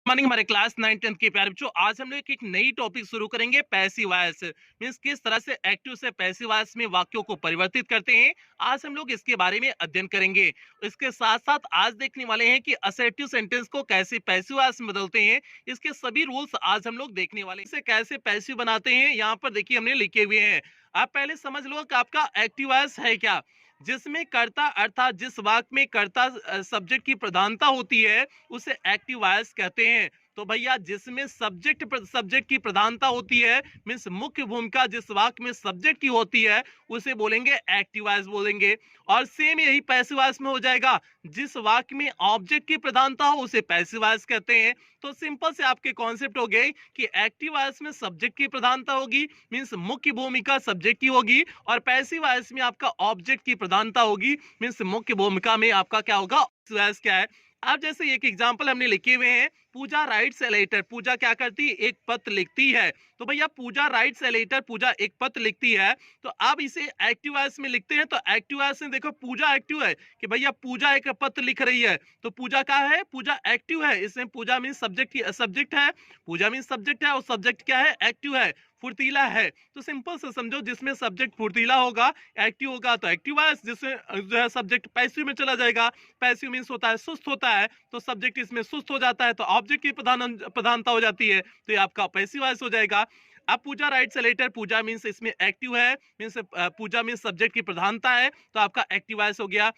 Morning हमारे class 9 10 के प्यारे बच्चों, आज हम लोग एक नई टॉपिक शुरू करेंगे। पैसिव वॉइस मींस किस तरह से एक्टिव से पैसिव वॉइस में वाक्यों को परिवर्तित करते हैं। आज हम लोग इसके बारे में अध्ययन करेंगे। इसके साथ साथ आज देखने वाले हैं कि असर्टिव सेंटेंस को कैसे पैसिव वॉइस में बदलते हैं। इसके सभी रूल्स आज हम लोग देखने वाले हैं। इसे कैसे पैसिव बनाते हैं यहाँ पर देखिए हमने लिखे हुए हैं। आप पहले समझ लो कि आपका एक्टिव वॉइस है क्या, जिसमें कर्ता अर्थात जिस वाक्य में कर्ता सब्जेक्ट की प्रधानता होती है उसे एक्टिव वॉइस कहते हैं। तो भैया जिसमें सब्जेक्ट की प्रधानता होती है मीन्स मुख्य भूमिका जिस वाक्य में सब्जेक्ट की होती है उसे बोलेंगे एक्टिव वॉइस बोलेंगे। और सेम यही पैसिव वॉइस में हो जाएगा, जिस वाक्य में ऑब्जेक्ट की प्रधानता हो उसे पैसिव वॉइस कहते हैं। तो सिंपल से आपके कॉन्सेप्ट हो गए कि एक्टिव वॉइस में सब्जेक्ट की प्रधानता होगी मीन्स मुख्य भूमिका सब्जेक्ट की होगी, और पैसिव वॉइस में आपका ऑब्जेक्ट की प्रधानता होगी मीन्स मुख्य भूमिका में आपका क्या होगा, वॉइस क्या है। अब जैसे एक एग्जांपल हमने लिखे हुए हैं, पूजा राइट्स ए लेटर। पूजा क्या करती है, एक पत्र लिखती है। तो भैया पूजा राइट्स ए लेटर, पूजा एक पत्र लिखती है। तो अब इसे एक्टिव वॉइस में लिखते हैं। तो एक्टिव वॉइस में देखो पूजा एक्टिव है कि भैया पूजा एक पत्र लिख रही है, तो पूजा क्या है, पूजा एक्टिव है। इसमें पूजा मीन सब्जेक्ट है, पूजा मीन सब्जेक्ट है और सब्जेक्ट क्या है, एक्टिव है, फुर्तीला है। तो सिंपल से समझो, जिसमें सब्जेक्ट फुर्तीला होगा एक्टिव होगा तो एक्टिव वॉइस, जिसमें जो है सब्जेक्ट पैसिव में चला जाएगा। पैसिव मीन्स होता है सुस्त होता है, तो सब्जेक्ट इसमें सुस्त हो जाता है तो ऑब्जेक्ट की प्रधानता हो जाती है, तो ये आपका पैसिव वॉइस हो जाएगा। अब Pooja writes a letter, Pooja means इसमें एक्टिव है मीन्स पूजा मीन्स सब्जेक्ट की प्रधानता है, तो आपका एक्टिव वॉइस हो गया।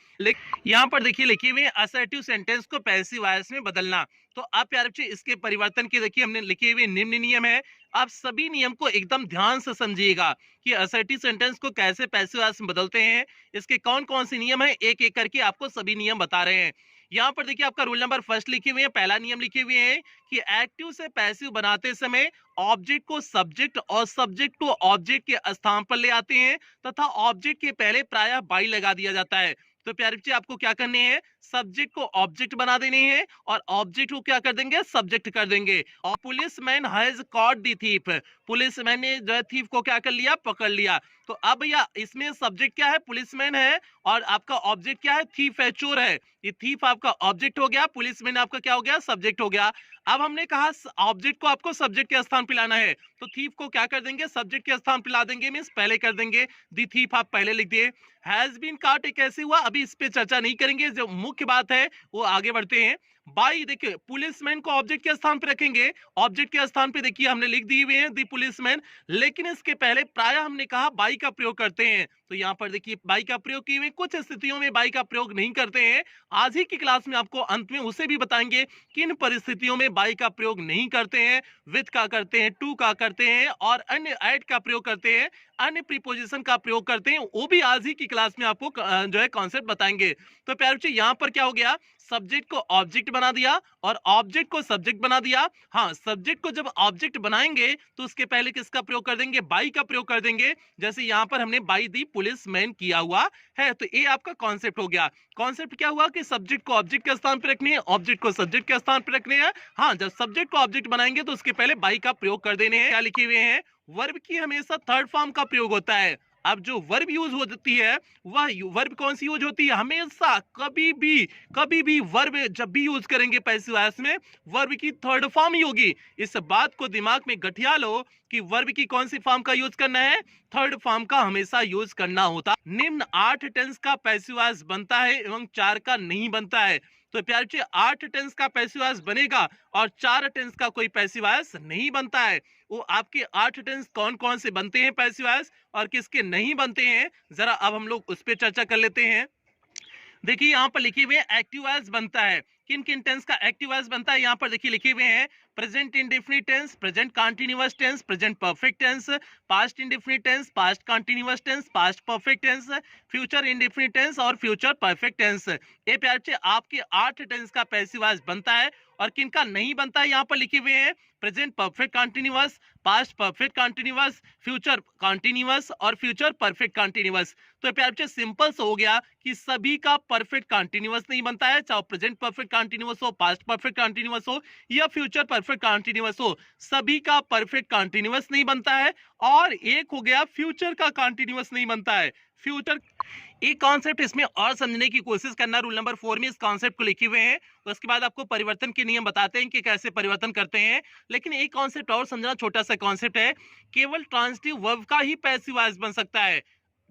यहाँ पर देखिए लिखे हुए असर्टिव सेंटेंस को पैसिव वॉइस में बदलना। तो आप प्यारे बच्चे इसके परिवर्तन के देखिए हमने लिखे हुए निम्न नियम है। आप सभी नियम को एकदम ध्यान से समझिएगा कि असर्टिव सेंटेंस को कैसे पैसिव वॉइस में बदलते हैं। इसके कौन कौन से नियम है, एक एक करके आपको सभी नियम बता रहे हैं। यहाँ पर देखिए आपका रूल नंबर फर्स्ट लिखे हुए हैं, पहला नियम लिखे हुए हैं कि एक्टिव से पैसिव बनाते समय ऑब्जेक्ट को सब्जेक्ट और सब्जेक्ट को ऑब्जेक्ट के स्थान पर ले आते हैं तथा ऑब्जेक्ट के पहले प्रायः बाई लगा दिया जाता है। तो प्यारे बच्चे आपको क्या करने हैं, सब्जेक्ट को ऑब्जेक्ट बना देने हैं और ऑब्जेक्ट को क्या कर देंगे, सब्जेक्ट कर देंगे। और policeman has caught the thief, policeman ने जो है थीफ को क्या कर लिया, पकड़ लिया। तो अब भैया इसमें सब्जेक्ट क्या है, पुलिसमैन है, और आपका ऑब्जेक्ट क्या है, थीफ है, चोर है। ये थीफ आपका ऑब्जेक्ट हो गया, पुलिसमैन आपका क्या हो गया, सब्जेक्ट हो गया। अब हमने कहा ऑब्जेक्ट को आपको सब्जेक्ट के स्थान पे लाना है, तो थीफ को क्या कर देंगे, सब्जेक्ट के स्थान पे ला देंगे मींस पहले कर देंगे। दी थीफ आप पहले लिख दिए। हैज बीन कॉट कैसे हुआ, अभी इस पे चर्चा नहीं करेंगे, जो मुख्य बात है वो आगे बढ़ते हैं। बाई देखिए पुलिसमैन को ऑब्जेक्ट के स्थान पे रखेंगे, ऑब्जेक्ट के स्थान पे देखिए हमने लिख दिए हुए हैं दी पुलिसमैन, लेकिन इसके पहले प्राय हमने कहा बाई का प्रयोग करते हैं। तो यहाँ पर देखिए बाई का प्रयोग किए हुए, कुछ स्थितियों में बाई का प्रयोग नहीं करते हैं। आज ही की क्लास में आपको अंत में उसे भी बताएंगे किन परिस्थितियों में बाई का प्रयोग नहीं करते हैं, विथ का करते हैं, टू का करते हैं और अन्य एट का प्रयोग करते हैं, अन्य प्रीपोजिशन का प्रयोग करते हैं, वो भी आज ही की क्लास में आपको जो है कॉन्सेप्ट बताएंगे। तो प्यारे बच्चे यहाँ पर क्या हो गया, सब्जेक्ट को ऑब्जेक्ट बना दिया और ऑब्जेक्ट को सब्जेक्ट बना दिया। हाँ, सब्जेक्ट को जब ऑब्जेक्ट बनाएंगे तो उसके पहले किसका प्रयोग कर देंगे, बाई का प्रयोग कर देंगे। जैसे यहाँ पर हमने बाई दी पुलिसमैन किया हुआ है, तो ये आपका कॉन्सेप्ट हो गया। कॉन्सेप्ट क्या हुआ कि सब्जेक्ट को ऑब्जेक्ट के स्थान पर रखनी है, ऑब्जेक्ट को सब्जेक्ट के स्थान पर रखने हैं। हाँ, जब सब्जेक्ट को ऑब्जेक्ट बनाएंगे तो उसके पहले बाई का प्रयोग कर देने हैं। क्या लिखे हुए हैं, वर्ब की हमेशा थर्ड फॉर्म का प्रयोग होता है। अब जो वर्ब यूज होती है वह वर्ब कौन सी यूज होती है, हमेशा कभी भी वर्ब जब भी यूज करेंगे पैसिव वॉइस में वर्ब की थर्ड फॉर्म ही होगी। इस बात को दिमाग में गठिया लो कि वर्ब की कौन सी फॉर्म का यूज करना है, थर्ड फॉर्म का हमेशा यूज करना होता। निम्न 8 टेंस का पैसिव वॉइस बनता है एवं 4 का नहीं बनता है। तो प्यारे बच्चे 8 टेंस का पैसिव वॉइस बनेगा और 4 टेंस का कोई पैसिव वॉइस नहीं बनता है। वो आपके 8 टेंस कौन कौन से बनते हैं पैसिव वॉइस और किसके नहीं बनते हैं, जरा अब हम लोग उस पर चर्चा कर लेते हैं। देखिए यहाँ पर लिखे हुए एक्टिव वॉइस बनता है, किन किन टेंस का एक्टिव वॉइस बनता है, यहाँ पर देखिए लिखे हुए हैं present indefinite tense, present continuous tense, present perfect tense, past indefinite tense, past continuous tense, past perfect tense, future indefinite tense और फ्यूचर परफेक्ट टेंस। ये प्यारे बच्चे आपके 8 टेंस का पैसिव वॉइस बनता है। और किनका नहीं बनता है, यहाँ पर लिखे हुए हैं present perfect continuous, past perfect continuous, future continuous और फ्यूचर परफेक्ट कंटीन्यूअस। तो प्यारे बच्चे सिंपल से हो गया कि सभी का परफेक्ट कंटीन्यूअस नहीं बनता है, चाहे प्रेजेंट परफेक्ट कंटीन्यूअस हो, पास्ट परफेक्ट कंटीन्यूअस हो या फ्यूचर परफेक्ट कंटीन्यूअस हो, सभी का परफेक्ट कंटीन्यूअस नहीं बनता है। और एक हो गया फ्यूचर का कंटीन्यूअस नहीं बनता है। फ्यूचर एक कॉन्सेप्ट इसमें और समझने की कोशिश करना, रूल नंबर 4 में इस कॉन्सेप्ट को लिखे हुए हैं। उसके बाद आपको परिवर्तन के नियम बताते हैं कि कैसे परिवर्तन करते हैं। लेकिन एक कॉन्सेप्ट और समझना, छोटा सा कॉन्सेप्ट है, केवल ट्रांजिटिव वर्ब का ही पैसिव वॉइस बन सकता है।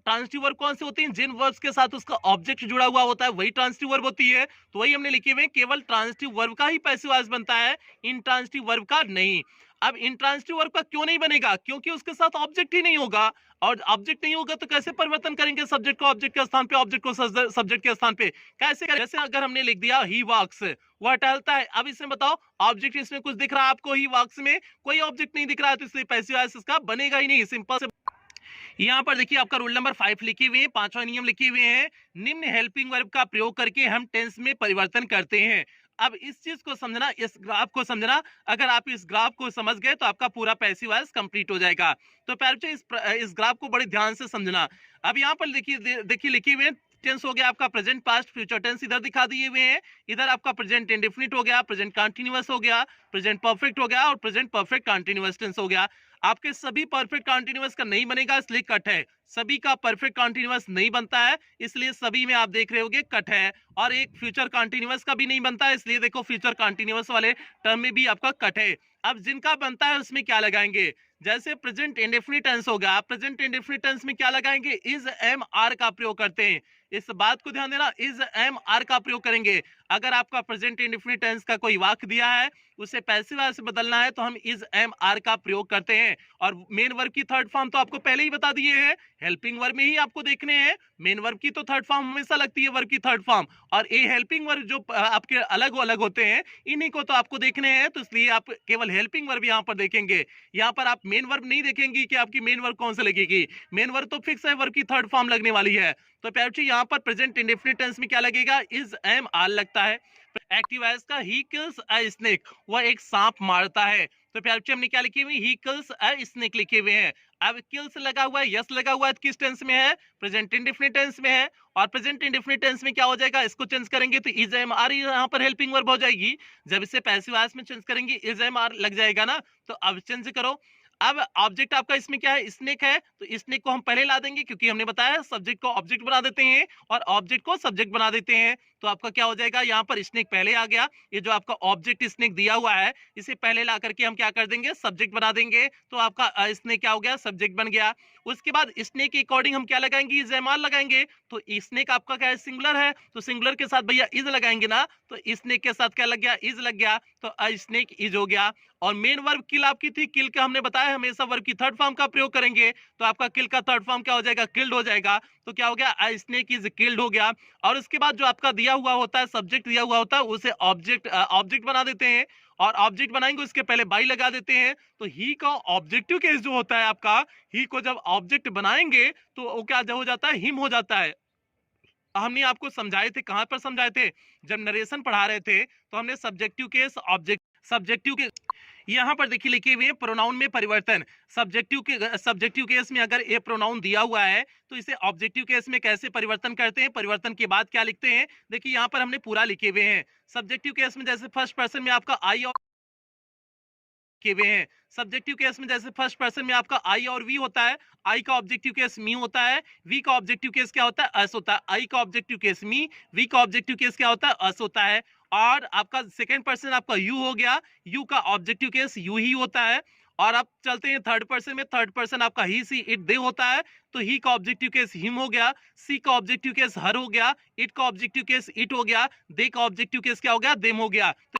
ट्रांजिटिव वर्ब कौन से होते हैं? जिन वर्ब्स के साथ उसका ऑब्जेक्ट जुड़ा हुआ होता है वही ट्रांजिटिव वर्ब होती है। तो वही हमने लिखे हुए, केवल ट्रांजिटिव वर्ब का ही पैसिव वॉइस बनता है, इंट्रांजिटिव वर्ब का नहीं। अब इंट्रांजिटिव वर्ब का क्यों नहीं बनेगा? क्योंकि उसके साथ ऑब्जेक्ट ही नहीं होगा, और ऑब्जेक्ट नहीं होगा तो कैसे परिवर्तन करेंगे सब्जेक्ट को ऑब्जेक्ट के स्थान पे, ऑब्जेक्ट को सब्जेक्ट के स्थान पे कैसे करें? जैसे अगर हमने लिख दिया ही वॉक्स, वह टहलता है। अब इसमें बताओ, ऑब्जेक्ट इसमें कुछ दिख रहा है आपको? ही वॉक्स में कोई ऑब्जेक्ट नहीं दिख रहा है, तो इसलिए पैसिव वॉइस इसका बनेगा ही नहीं। सिंपल से यहाँ पर देखिए आपका रूल नंबर 5 लिखे हुए हैं, 5वां नियम लिखे हुए हैं, निम्न हेल्पिंग वर्ब का प्रयोग करके हम टेंस में परिवर्तन करते हैं। अब इस चीज को समझना, इस ग्राफ को समझना, अगर आप इस ग्राफ को समझ गए तो आपका पूरा पैसिव वॉइस कंप्लीट हो जाएगा। तो प्यारे इस ग्राफ को बड़े ध्यान से समझना। अब यहाँ पर देखिए लिखे हुए हैं, टेंस हो गया आपका प्रेजेंट, पास्ट, फ्यूचर टेंस इधर दिखा दिए हुए हैं। इधर आपका प्रेजेंट इंडेफिनिट हो गया, प्रेजेंट कंटीन्यूअस हो गया, प्रेजेंट परफेक्ट हो गया और प्रेजेंट परफेक्ट कंटीन्यूअस टेंस हो गया। आपके सभी परफेक्ट कंटीन्यूअस का नहीं बनेगा, इसलिए कट है। सभी का परफेक्ट कंटीन्यूअस नहीं बनता है, इसलिए सभी में आप देख रहे होंगे कट है। और एक फ्यूचर कंटीन्यूअस का भी नहीं बनता है, इसलिए देखो फ्यूचर कंटीन्यूअस वाले टर्म में भी आपका कट है। अब जिनका बनता है उसमें क्या लगाएंगे? जैसे प्रेजेंट इंडेफिनिट टेंस होगा, प्रेजेंट इंडेफिनिट टेंस में क्या लगाएंगे? इज एम आर का प्रयोग करते हैं। इस बात को ध्यान देना, इज एम आर का प्रयोग करेंगे। अगर आपका प्रेजेंट इंडेफिनिट टेंस का कोई वाक्य दिया है, उसे पैसिव वॉइस से बदलना है, तो हम इज एम आर का प्रयोग करते हैं। और मेन वर्ब की थर्ड फॉर्म तो आपको पहले ही बता दिए हैं, हेल्पिंग वर्ब में ही आपको देखने हैं। मेन वर्ब की तो थर्ड फॉर्म हमेशा लगती है, वर्ब की थर्ड फॉर्म, और ये हेल्पिंग वर्ब जो आपके अलग अलग होते हैं, इन्हीं को तो आपको देखने हैं। तो इसलिए आप केवल हेल्पिंग वर्ब यहाँ पर देखेंगे। यहाँ पर आप मेन वर्ब नहीं देखेंगे कि आपकी मेन वर्ब कौन से लगेगी। मेन वर्ब तो फिक्स है, वर्ब की थर्ड फॉर्म लगने वाली है। तो प्यारे यहाँ पर प्रेजेंट इंडेफिनिट टेंस में क्या लगेगा? इज एम आर लगता है। एक्टिव वॉइस का ही किल्स अ स्नेक, वह एक सांप मारता है। तो प्यारे हमने क्या लिखी हुई? ही किल्स अ स्नेक लिखे हुए हैं। अब किल्स लगा हुआ है, यस लगा हुआ है, किस टेंस में है? प्रेजेंट इंडेफिनिट टेंस में है। और प्रेजेंट इंडेफिनिट टेंस में क्या हो जाएगा? इसको चेंज करेंगे तो इज एम आर यहाँ पर हेल्पिंग वर्ब हो जाएगी। जब इसे पैसिव वॉइस में चेंज करेंगे इज एम आर लग जाएगा ना। तो अब चेंज करो। अब ऑब्जेक्ट आपका इसमें क्या है? स्नेक है, तो स्नेक को हम पहले ला देंगे, क्योंकि हमने बताया सब्जेक्ट को ऑब्जेक्ट बना देते हैं और ऑब्जेक्ट को सब्जेक्ट बना देते हैं। तो आपका क्या हो जाएगा? यहाँ पर स्नेक पहले आ गया। ये जो आपका ऑब्जेक्ट स्नेक दिया हुआ है, इसे पहले ला करके हम क्या कर देंगे? सब्जेक्ट बना देंगे। तो आपका स्नेक क्या हो गया? सब्जेक्ट बन गया। उसके बाद स्नेक के अकॉर्डिंग हम क्या लगाएंगे? इज एम आर लगाएंगे। तो स्नेक आपका क्या है? सिंगुलर है, तो सिंगुलर के साथ भैया इज लगाएंगे ना। तो स्नेक के साथ क्या लग गया? इज लग गया। तो स्नेक इज हो गया। और मेन वर्ब किल आपकी थी, किल का हमने बताया हमेशा वर्ब की थर्ड फॉर्म का प्रयोग करेंगे। तो आपका किल का थर्ड फॉर्म क्या हो जाएगा? किल्ड हो जाएगा। तो क्या हो गया? स्नेक इज किल्ड हो गया। और उसके बाद जो आपका दिया हुआ होता है, सब्जेक्ट दिया हुआ होता है, उसे ऑब्जेक्ट बना देते हैं। और ऑब्जेक्ट बनाएंगे उसके पहले बाई लगा देते हैं। तो ही का ऑब्जेक्टिव केस जो होता है आपका, ही को जब ऑब्जेक्ट बनाएंगे तो वो क्या हो जाता है? हिम हो जाता है। हमने आपको समझाए थे, कहां पर समझाए थे? जब नरेशन पढ़ा रहे थे तो हमने सब्जेक्टिव केस, सब्जेक्टिव के यहाँ पर देखिए लिखे हुए हैं प्रोनाउन में परिवर्तन। सब्जेक्टिव केस में अगर ए प्रोनाउन दिया हुआ है तो इसे ऑब्जेक्टिव केस में कैसे परिवर्तन करते हैं, परिवर्तन के बाद क्या लिखते हैं? देखिए यहाँ पर हमने पूरा लिखे हुए हैं। सब्जेक्टिव केस में जैसे फर्स्ट पर्सन में आपका आई और के हुए हैं। सब्जेक्टिव केस में जैसे फर्स्ट पर्सन में आपका आई और वी होता है, आई का ऑब्जेक्टिव केस मी होता है, वी का ऑब्जेक्टिव केस क्या होता है? अस होता है। आई का ऑब्जेक्टिव केस मी, वी का ऑब्जेक्टिव केस क्या होता है? अस होता है। और आपका सेकंड पर्सन आपका यू हो गया, यू का ऑब्जेक्टिव केस यू ही होता है। और आप चलते हैं थर्ड पर्सन में, थर्ड पर्सन आपका ही, सी, इट, दे होता है। तो ही का ऑब्जेक्टिव केस हिम हो गया, सी का ऑब्जेक्टिव केस हर हो गया, इट का ऑब्जेक्टिव केस इट हो गया, दे का ऑब्जेक्टिव केस क्या हो गया? देम हो गया। तो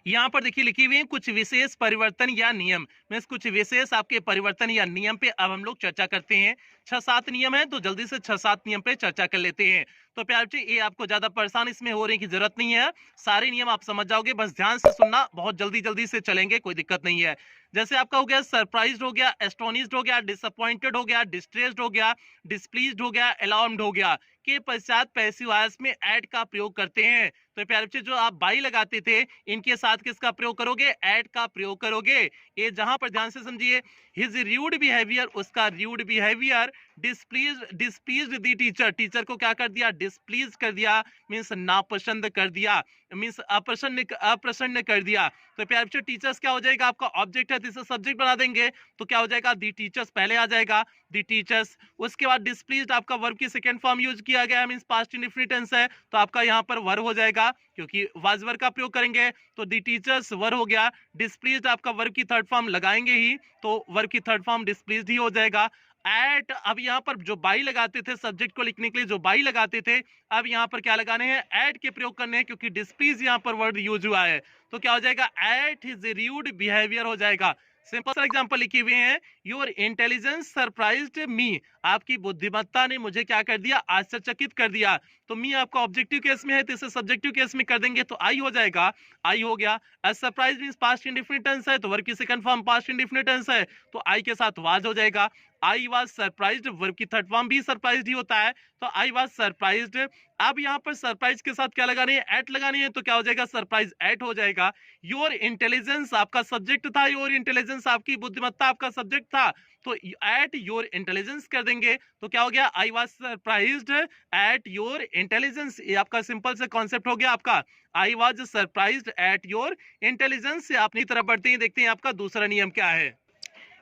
यहाँ पर देखिए लिखी हुई है कुछ विशेष परिवर्तन या नियम। मीन्स कुछ विशेष आपके परिवर्तन या नियम पे अब हम लोग चर्चा करते हैं। 6-7 नियम है, तो जल्दी से 6-7 नियम पे चर्चा कर लेते हैं। तो प्यार जी, ये आपको ज्यादा परेशान इसमें होने की जरूरत नहीं है, सारे नियम आप समझ जाओगे, बस ध्यान से सुनना, बहुत जल्दी जल्दी से चलेंगे, कोई दिक्कत नहीं है। जैसे आपका हो गया सरप्राइज्ड हो गया, एस्टोनिश्ड हो गया, डिसअपॉइंटेड हो गया, डिस्ट्रेस्ड हो गया, डिस्प्लीज्ड हो गया, अलार्म्ड हो गया, के पश्चात पैसिव वॉइस में ऐड का प्रयोग करते हैं। तो प्यारे बच्चे जो आप बाई लगाते थे इनके साथ किसका प्रयोग करोगे, एट का प्रयोग करोगे। ये जहां पर ध्यान से समझिए, हिज रूड बिहेवियर, उसका रूड बिहेवियर डिस्प्लीज्ड दी टीचर, टीचर को क्या कर दिया, डिस्प्लीज कर दिया, मींस नापसंद कर दिया, मींस अप्रसन्न कर दिया। तो प्यारे बच्चों टीचर्स क्या हो जाएगा, आपका ऑब्जेक्ट है तो इसे सब्जेक्ट बना देंगे, तो क्या हो जाएगा, दी टीचर्स पहले आ जाएगा, दी टीचर्स। उसके बाद डिस्प्लीज्ड आपका वर्ब की सेकंड फॉर्म यूज किया गया है, मींस पास्ट इंडेफिनिट टेंस है, तो आपका यहाँ पर वर्ब हो जाएगा, क्योंकि वाज वर्ब का प्रयोग करेंगे तो दी टीचर्स वर्ब हो गया। डिस्प्लीज्ड आपका वर्ब की थर्ड फॉर्म लगाएंगे ही, तो वर्ब की थर्ड फॉर्म डिस्प्लीज्ड ही हो जाएगा। एट, अब यहाँ पर जो बाई लगाते थे सब्जेक्ट को लिखने के लिए, जो बाई लगाते थे, अब यहाँ पर क्या लगाने हैं, एट के प्रयोग करने हैं, क्योंकि डिस्प्लीज यहाँ पर वर्ड यूज हुआ है, तो क्या हो जाएगा, एट हिज रूड बिहेवियर हो जाएगा। सिंपल सा एग्जांपल लिखे हुए हैं, योर इंटेलिजेंस सरप्राइज्ड मी, आपकी बुद्धिमत्ता ने मुझे क्या कर दिया, आश्चर्यचकित कर दिया। तो मी आपका ऑब्जेक्टिव केस में है, तो इसे सब्जेक्टिव केस में कर देंगे, तो आई हो जाएगा, आई हो गया। Surprise means past indefinite tense है, तो वर्ब की second form past indefinite tense है, तो आई के साथ वाज हो जाएगा। आई वाज सरप्राइज्ड, वर्ब की थर्ड फॉर्म भी सरप्राइज्ड ही होता है, तो आई वाज सरप्राइज्ड। अब यहाँ पर सरप्राइज के साथ क्या लगानी है, एट लगानी है, तो क्या हो जाएगा, सरप्राइज एट हो जाएगा। योर इंटेलिजेंस आपका सब्जेक्ट था, योर इंटेलिजेंस आपकी बुद्धिमत्ता आपका सब्जेक्ट था, तो एट योर इंटेलिजेंस कर देंगे, तो क्या हो गया, आई was surprised at your intelligence. ये आपका सिंपल से कॉन्सेप्ट हो गया आपका, आई was surprised at your intelligence. से अपनी तरफ बढ़ते हैं, देखते हैं आपका दूसरा नियम क्या है।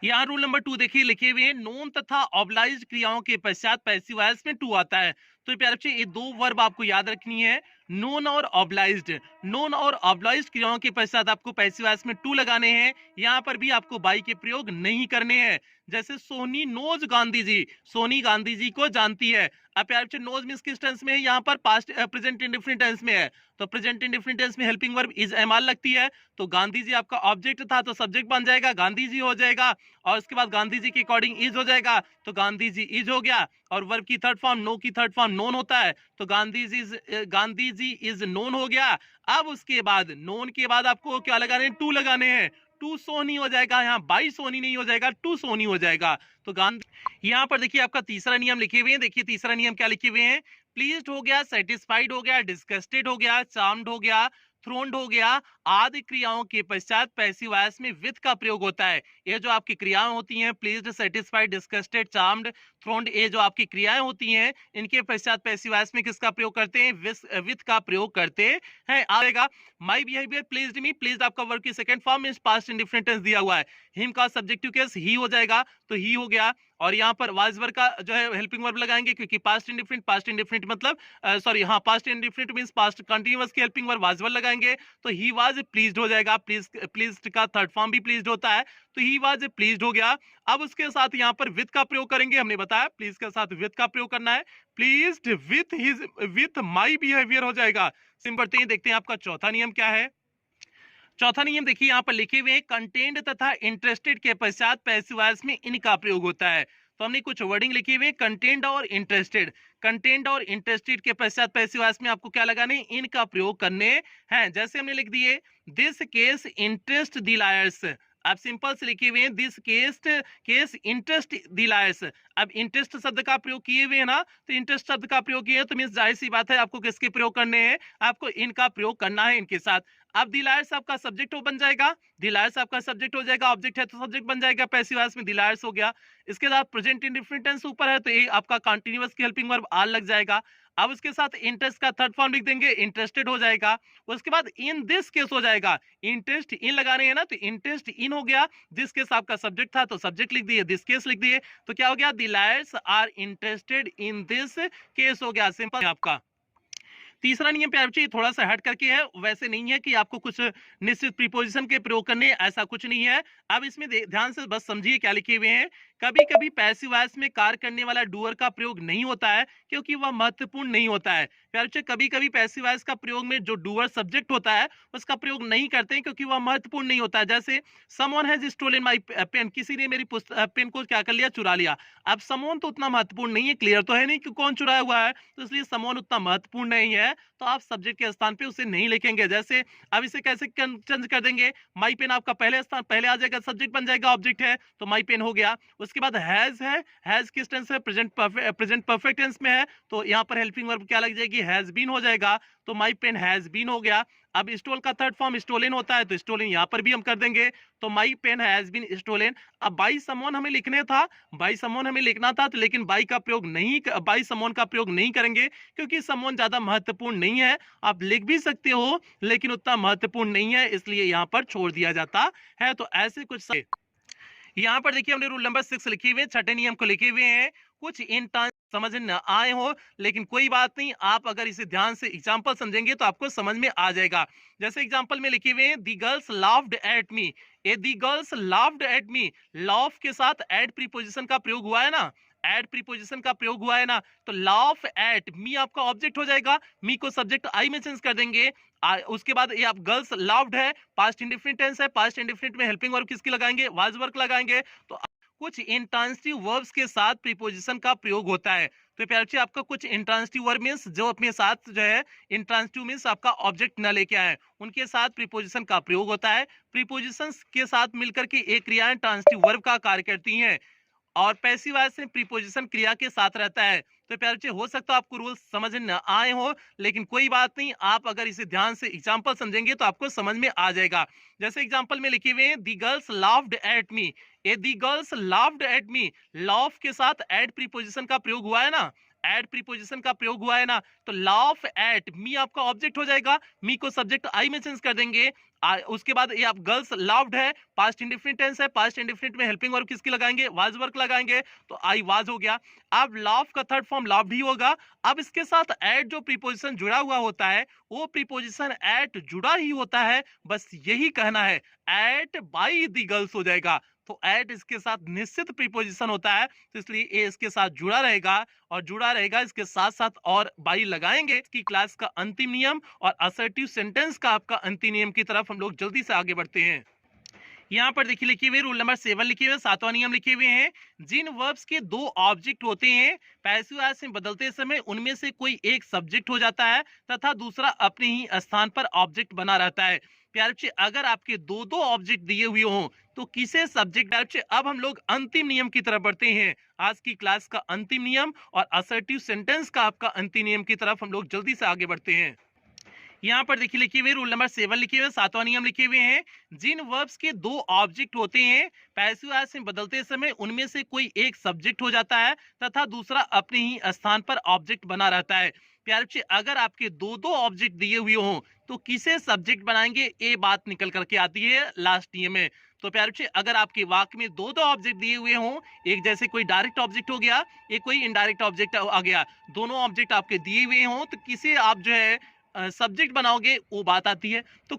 यहाँ रूल नंबर 2 देखिए लिखे हुए हैं, नोन तथा ऑब्लाइज्ड क्रियाओं के पश्चात पैसिव वॉइस में टू आता है। तो प्यारे बच्चे ये दो वर्ब आपको याद रखनी है, नोन और ऑब्लाइज्ड। नोन और ऑब्लाइज्ड क्रियाओं के पश्चात आपको पैसिव वॉइस में टू लगाने हैं। यहाँ पर भी आपको बाई के प्रयोग नहीं करने हैं। जैसे सोनी नोज गांधी जी, सोनी गांधी जी को जानती है। अब प्यारे बच्चे नोज मींस किस टेंस में है, यहाँ पर पास्ट प्रेजेंट इंडेफिनिट टेंस में है, तो प्रेजेंट इंडेफिनिट टेंस में हेल्पिंग वर्ब इज एमआर लगती है, तो गांधी जी आपका ऑब्जेक्ट था, तो सब्जेक्ट बन जाएगा, गांधी जी हो जाएगा, और उसके बाद गांधी जी के अकॉर्डिंग इज हो जाएगा, तो गांधी जी इज हो गया, और वर्ब की थर्ड फॉर्म नो की थर्ड फॉर्म नोन होता है, तो गांधी जी इज नोन हो गया। अब उसके बाद नोन के बाद आपको क्या लगाने हैं, टू लगाने हैं, टू सोनी हो जाएगा, यहाँ बाई सोनी नहीं हो जाएगा, टू सोनी हो जाएगा। तो गांधी, यहाँ पर देखिए आपका तीसरा नियम लिखे हुए हैं, देखिए तीसरा नियम क्या लिखे हुए हैं, प्लीज्ड हो गया, सेटिस्फाइड हो गया, डिस्गस्टेड हो गया, चार्म्ड हो गया, थ्रोन्ड हो गया, आदि क्रियाओं के पश्चात पैसिव वॉइस में विथ का प्रयोग होता है। ये जो आपकी क्रियाएं होती हैं, pleased, satisfied, disgusted, charmed, throned, ये जो आपकी क्रियाएं होती हैं, इनके पश्चात पैसिव वॉइस में किसका प्रयोग करते हैं, विथ का प्रयोग करते हैं। आएगा my behaviour pleased me, pleased आपका वर्ब की सेकंड फॉर्म में पास्ट इंडेफिनिट टेंस दिया हुआ है, हिम का सब्जेक्टिव केस ही हो जाएगा, तो ही हो गया, और यहाँ पर वाज वर्ब का जो है हेल्पिंग वर्ब लगाएंगे, क्योंकि पास्ट इंडेफिनिट मतलब सॉरी हाँ past indefinite means past continuous की हेल्पिंग वर्ब वाज वर्ब लगाएंगे, तो ही वाज प्लीज्ड हो जाएगा, प्लीज्ड का थर्ड फॉर्म भी प्लीज्ड होता है, तो ही वाज प्लीज्ड हो गया। अब उसके साथ यहाँ पर विथ का प्रयोग करेंगे, हमने बताया प्लीज के साथ विथ का प्रयोग करना है, प्लीज्ड विथ माई बिहेवियर हो जाएगा। सिंपल देखते हैं आपका चौथा नियम क्या है। चौथा नियम देखिए यहाँ पर लिखे हुए हैं, कंटेंट तथा इंटरेस्टेड के पश्चात पैसिव वॉइस में इनका प्रयोग होता है। तो हमने कुछ वर्डिंग लिखी हुई है, कंटेंट और इंटरेस्टेड, कंटेंट और इंटरेस्टेड के पश्चात पैसिव वॉइस में आपको क्या लगाने, इनका प्रयोग करने हैं। जैसे हमने लिख दिए, this case interest the lawyers, आप सिंपल से लिखे हुए हैं, this case interest the lawyers. अब इंटरेस्ट शब्द का प्रयोग किए हुए हैं ना, तो इंटरेस्ट शब्द का प्रयोग किए, तो मींस जाहिर सी बात है आपको किसके प्रयोग करने हैं, आपको इनका प्रयोग करना है इनके साथ। अब दिलायर्स आपका सब्जेक्ट बन जाएगा, दिलायर्स आपका सब्जेक्ट हो जाएगा, ऑब्जेक्ट है तो सब्जेक्ट बन जाएगा, पैसिव वॉइस में दिलायर्स हो गया। इसके बाद प्रेजेंट इंडेफिनिट टेंस ऊपर है, तो ये आपका कंटीन्यूअस की हेल्पिंग वर्ब आर लग जाएगा। अब उसके साथ इंटरेस्ट का थर्ड फॉर्म लिख देंगे, इंटरेस्टेड हो जाएगा। उसके बाद इन दिस केस हो जाएगा, इंटरेस्ट इन लगा रहे हैं ना, तो इंटरेस्ट इन हो गया, दिस केस आपका सब्जेक्ट था तो सब्जेक्ट लिख दिए, दिस केस लिख दिए, तो क्या हो गया, the lawyers are interested in this case हो गया। सिंपल आपका तीसरा नियम प्यारे बच्चे थोड़ा सा हट करके है, वैसे नहीं है कि आपको कुछ निश्चित प्रीपोजिशन के प्रयोग करने, ऐसा कुछ नहीं है। अब इसमें ध्यान से बस समझिए क्या लिखे हुए हैं, कभी कभी पैसिव वॉइस में कार्य करने वाला डूअर का प्रयोग नहीं होता है, क्योंकि वह महत्वपूर्ण नहीं होता है। प्यारे बच्चे कभी कभी पैसिव वॉइस का प्रयोग में जो डूअर सब्जेक्ट होता है उसका प्रयोग नहीं करते हैं, क्योंकि वह महत्वपूर्ण नहीं होता है। जैसे someone has stolen my pen, किसी ने मेरी पेन को क्या कर लिया, चुरा लिया। अब समवन तो उतना महत्वपूर्ण नहीं है, क्लियर तो है नहीं कि कौन चुराया हुआ है, तो इसलिए समवन उतना महत्वपूर्ण नहीं है। है तो आप सब्जेक्ट के स्थान पे उसे नहीं लिखेंगे। जैसे अब इसे कैसे चेंज कर देंगे, माई पेन आपका पहले स्थान पहले आ जाएगा, सब्जेक्ट बन जाएगा, ऑब्जेक्ट है तो माई पेन हो गया। उसके बाद हैज है, हैज किस टेंस है, प्रेजेंट परफेक्ट टेंस में है तो यहाँ पर हेल्पिंग वर्ब क्या लग जाएगी, हैज बीन हो जाएगा, तो माई पेन हैज बीन हो गया। अब स्टोल का थर्ड फॉर्म स्टोलन होता है तो स्टोलन यहाँ पर भी हम कर देंगे, तो my pen has been stolen. अब बाई समवन हमें लिखने था, बाई समवन हमें लिखना था तो लेकिन बाई का प्रयोग नहीं, बाई समवन का प्रयोग नहीं करेंगे क्योंकि समवन ज्यादा महत्वपूर्ण नहीं है। आप लिख भी सकते हो लेकिन उतना महत्वपूर्ण नहीं है, इसलिए यहाँ पर छोड़ दिया जाता है। तो ऐसे कुछ यहाँ पर देखिए हमने रूल नंबर 6 लिखे हुए, छठे नियम को लिखे हुए हैं। कुछ इंटर्न समझ न आए हो लेकिन कोई बात नहीं, आप अगर इसे ध्यान से एग्जांपल समझेंगे तो आपको समझ में आ जाएगा। जैसे एग्जांपल में लिखे हुए हैं, the girls laughed at me, ये the girls laughed at me, laugh के साथ एट प्रीपोजिशन का प्रयोग हुआ है ना, एट प्रीपोजिशन का प्रयोग हुआ है ना, तो लाफ एट मी आपका ऑब्जेक्ट हो जाएगा, मी को सब्जेक्ट आई में चेंज कर देंगे। उसके बाद ये आप गर्ल्स लाफ्ड है, पास्ट इंडेफिनिट टेंस है, पास्ट इंडेफिनिट में हेल्पिंग वर्ब किसकी लगाएंगे, वाज वर्क लगाएंगे। तो कुछ इंट्रांसिटिव वर्ब्स के साथ प्रीपोजिशन का प्रयोग होता है। तो प्यारे बच्चे आपका कुछ इंट्रांसिटिव वर्ब मींस जो अपने साथ जो है, इंट्रांसिटिव मींस आपका ऑब्जेक्ट न लेके आए, उनके साथ प्रीपोजिशन का प्रयोग होता है। प्रीपोजिशंस के साथ मिलकर के एक क्रियाएं ट्रांसिटिव वर्ब का कार्य करती हैं और पैसिव वॉइस में प्रीपोजिशन क्रिया के साथ रहता है। तो प्यारे बच्चे हो सकता है आपको रूल समझ न आए हो लेकिन कोई बात नहीं, आप अगर इसे ध्यान से एग्जांपल समझेंगे तो आपको समझ में आ जाएगा। जैसे एग्जांपल में लिखे हुए हैं, the girls laughed at me, ये the girls laughed at me, laugh के साथ एट प्रीपोजिशन का प्रयोग हुआ है ना, एट प्रीपोजिशन का प्रयोग हुआ है ना, तो लाफ एट मी आपका ऑब्जेक्ट हो जाएगा, मी को सब्जेक्ट आई में चेंज कर देंगे। उसके बाद ये आप गर्ल्स लाफ्ड है, पास्ट इंडेफिनिट टेंस है, पास्ट इंडेफिनिट में हेल्पिंग वर्ब किसकी लगाएंगे, वाज वर्क लगाएंगे, तो आई वाज हो गया। अब लाफ का थर्ड फॉर्म लाफ्ड ही होगा। अब इसके साथ एट जो प्रीपोजिशन जुड़ा हुआ होता है वो प्रीपोजिशन एट जुड़ा ही होता है, बस यही कहना है, एट बाई दी गर्ल्स हो जाएगा। तो एट इसके साथ निश्चित प्रीपोजिशन होता है तो इसलिए ए इसके साथ जुड़ा रहेगा और जुड़ा रहेगा इसके साथ साथ और बाई लगाएंगे। इसकी क्लास का अंतिम नियम और असर्टिव सेंटेंस का आपका अंतिम नियम की तरफ हम लोग जल्दी से आगे बढ़ते हैं। यहाँ पर देखिए लिखे हुए रूल नंबर 7 लिखे हुए, सातवां नियम लिखे हुए हैं, जिन वर्ब्स के दो ऑब्जेक्ट होते हैं पैसिव वॉइस में बदलते समय उनमें से कोई एक सब्जेक्ट हो जाता है तथा दूसरा अपने ही स्थान पर ऑब्जेक्ट बना रहता है। प्यारे बच्चे अगर आपके दो दो ऑब्जेक्ट दिए हुए हों तो किसे सब्जेक्ट। प्यारे बच्चे अब हम लोग अंतिम नियम की तरफ बढ़ते हैं, आज की क्लास का अंतिम नियम और असर्टिव सेंटेंस का आपका अंतिम नियम की तरफ हम लोग जल्दी से आगे बढ़ते हैं। यहाँ पर देखिए लिखे हुए रूल नंबर 7 लिखे हुए, सातवां नियम लिखे हुए हैं, जिन वर्ब्स के दो ऑब्जेक्ट होते हैं पैसिव वॉइस में बदलते समय उनमें से कोई एक सब्जेक्ट हो जाता है तथा दूसरा अपने ही स्थान पर ऑब्जेक्ट बना रहता है। प्यारे बच्चे अगर आपके दो दो ऑब्जेक्ट दिए हुए हों तो किसे सब्जेक्ट बनाएंगे, ये बात निकल करके आती है लास्ट नियम में। तो प्यारे बच्चे अगर आपके वाक्य में दो दो ऑब्जेक्ट दिए हुए हों, एक जैसे कोई डायरेक्ट ऑब्जेक्ट हो गया, एक कोई इनडायरेक्ट ऑब्जेक्ट आ गया, दोनों ऑब्जेक्ट आपके दिए हुए हों तो किसे आप जो है सब्जेक्ट बनाओगे वो बात आती है। तो